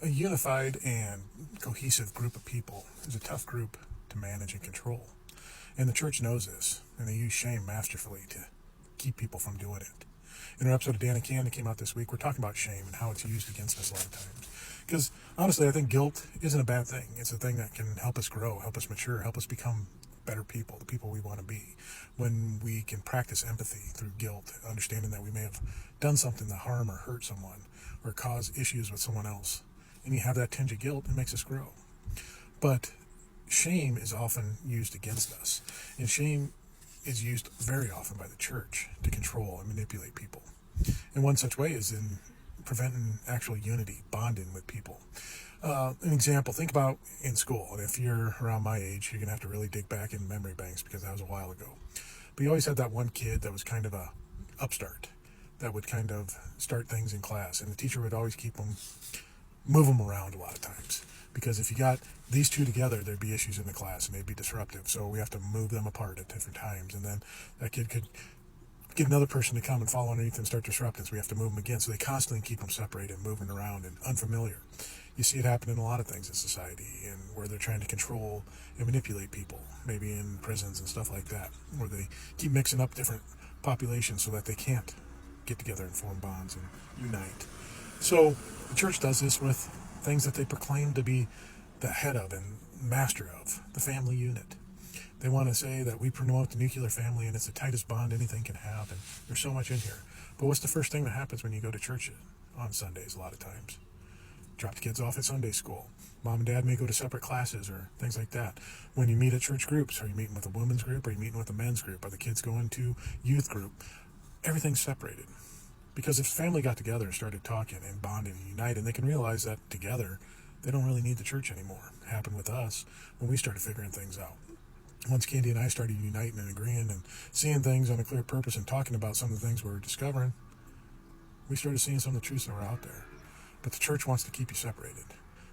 A unified and cohesive group of people is a tough group to manage and control. And the church knows this, and they use shame masterfully to keep people from doing it. In our episode of Dan and Can that came out this week, we're talking about shame and how it's used against us a lot of times. Because honestly, I think guilt isn't a bad thing. It's a thing that can help us grow, help us mature, help us become better people, the people we want to be. When we can practice empathy through guilt, understanding that we may have done something to harm or hurt someone or cause issues with someone else, and you have that tinge of guilt, it makes us grow. But shame is often used against us, and shame is used very often by the church to control and manipulate people. And one such way is in preventing actual unity, bonding with people. An example, think about in school, and if you're around my age, you're going to have to really dig back in memory banks because that was a while ago. But you always had that one kid that was kind of a upstart, that would kind of start things in class, and the teacher would always move them around a lot of times. Because if you got these two together, there'd be issues in the class and they'd be disruptive. So we have to move them apart at different times. And then that kid could get another person to come and fall underneath and start disrupting. So we have to move them again. So they constantly keep them separated, moving around and unfamiliar. You see it happen in a lot of things in society, and where they're trying to control and manipulate people, maybe in prisons and stuff like that, where they keep mixing up different populations so that they can't get together and form bonds and unite. So the church does this with things that they proclaim to be the head of and master of, the family unit. They want to say that we promote the nuclear family and it's the tightest bond anything can have, and there's so much in here. But what's the first thing that happens when you go to church on Sundays a lot of times? Drop the kids off at Sunday school. Mom and dad may go to separate classes or things like that. When you meet at church groups, are you meeting with a women's group? Are you meeting with a men's group? Are the kids going to youth group? Everything's separated. Because if family got together and started talking and bonding and uniting, they can realize that together they don't really need the church anymore. It happened with us when we started figuring things out. Once Candy and I started uniting and agreeing and seeing things on a clear purpose and talking about some of the things we were discovering, we started seeing some of the truths that were out there. But the church wants to keep you separated.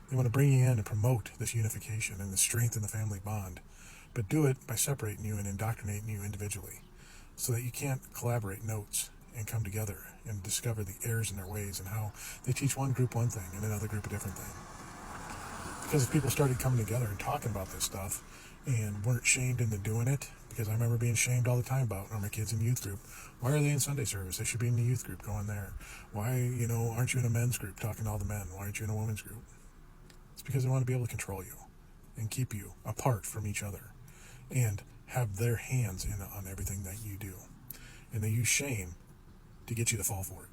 They want to bring you in and promote this unification and the strength in the family bond, but do it by separating you and indoctrinating you individually so that you can't collaborate notes and come together and discover the errors in their ways and how they teach one group one thing and another group a different thing. Because if people started coming together and talking about this stuff and weren't shamed into doing it, because I remember being shamed all the time about my kids in youth group. Why are they in Sunday service? They should be in the youth group going there. Why, aren't you in a men's group talking to all the men? Why aren't you in a women's group? It's because they want to be able to control you and keep you apart from each other and have their hands in on everything that you do. And they use shame to get you to fall for it.